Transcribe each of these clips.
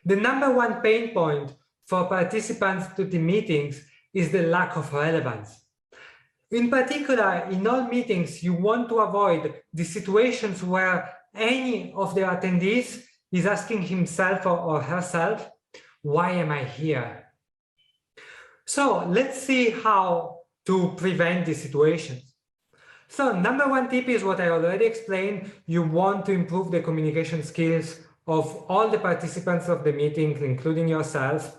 The number one pain point for participants to the meetings is the lack of relevance. In particular, in all meetings, you want to avoid the situations where any of the attendees is asking himself or herself, why am I here? So let's see how to prevent these situations. So number one tip is what I already explained. You want to improve the communication skills of all the participants of the meeting, including yourself,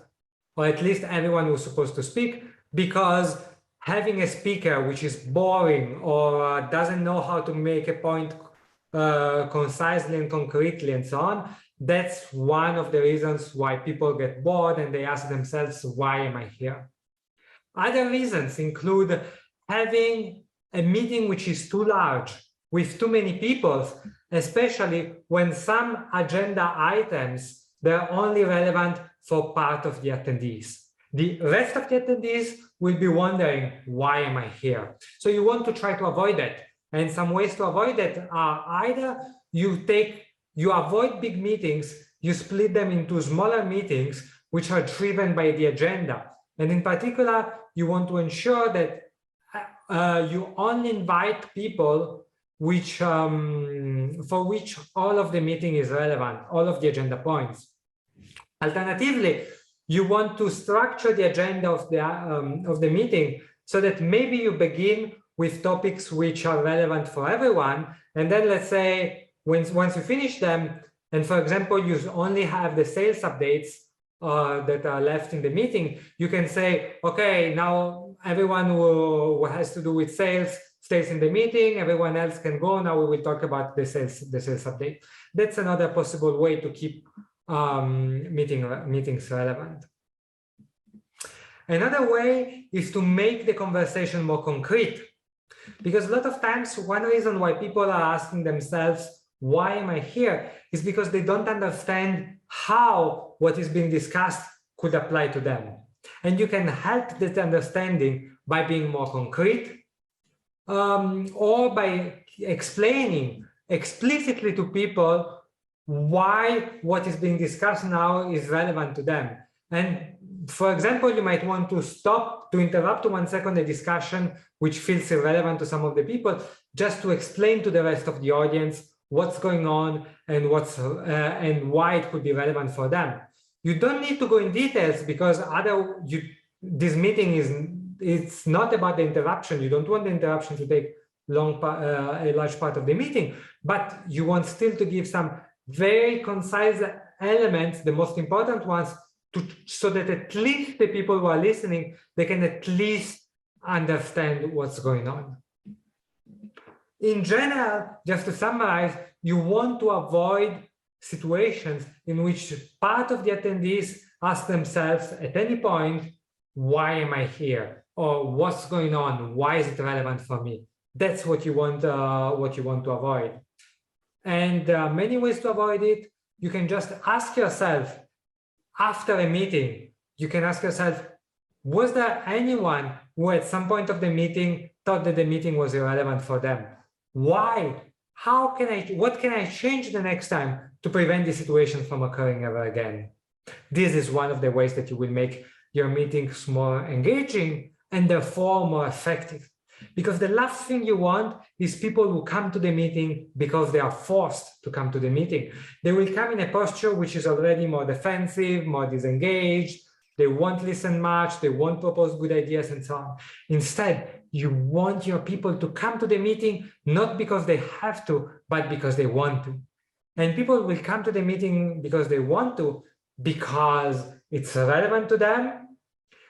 or at least everyone who's supposed to speak, because having a speaker which is boring or doesn't know how to make a point concisely and concretely and so on, that's one of the reasons why people get bored and they ask themselves, why am I here? Other reasons include having a meeting which is too large with too many people, especially when some agenda items, they're only relevant for part of the attendees. The rest of the attendees will be wondering, why am I here? So you want to try to avoid that. And some ways to avoid that are either you avoid big meetings, you split them into smaller meetings, which are driven by the agenda. And in particular, you want to ensure that you only invite people for which all of the meeting is relevant, all of the agenda points. Alternatively, you want to structure the agenda of the meeting so that maybe you begin with topics which are relevant for everyone, and then let's say once you finish them, and for example you only have the sales updates that are left in the meeting, you can say, okay, now everyone who has to do with sales stays in the meeting, everyone else can go, now we will talk about the sales update. That's another possible way to keep meetings relevant. Another way is to make the conversation more concrete, because a lot of times one reason why people are asking themselves, why am I here, is because they don't understand how what is being discussed could apply to them. And you can help that understanding by being more concrete or by explaining explicitly to people why what is being discussed now is relevant to them. And for example, you might want to stop, to interrupt 1 second a discussion which feels irrelevant to some of the people, just to explain to the rest of the audience what's going on and why it could be relevant for them. You don't need to go in details, because this meeting it's not about the interruption. You don't want the interruption to take a large part of the meeting, but you want still to give some very concise elements, the most important ones, so that at least the people who are listening, they can at least understand what's going on. In general, just to summarize, you want to avoid situations in which part of the attendees ask themselves at any point, why am I here? Or what's going on? Why is it relevant for me? That's what you want to avoid. And there are many ways to avoid it. You can just ask yourself, after a meeting, you can ask yourself, was there anyone who at some point of the meeting thought that the meeting was irrelevant for them? Why? What can I change the next time to prevent this situation from occurring ever again? This is one of the ways that you will make your meetings more engaging and therefore more effective. Because the last thing you want is people who come to the meeting because they are forced to come to the meeting. They will come in a posture which is already more defensive, more disengaged. They won't listen much. They won't propose good ideas and so on. Instead, you want your people to come to the meeting, not because they have to, but because they want to. And people will come to the meeting because they want to, because it's relevant to them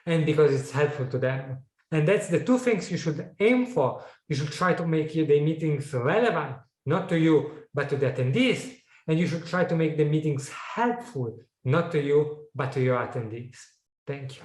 and because it's helpful to them. And that's the two things you should aim for. You should try to make the meetings relevant, not to you, but to the attendees. And you should try to make the meetings helpful, not to you, but to your attendees. Thank you.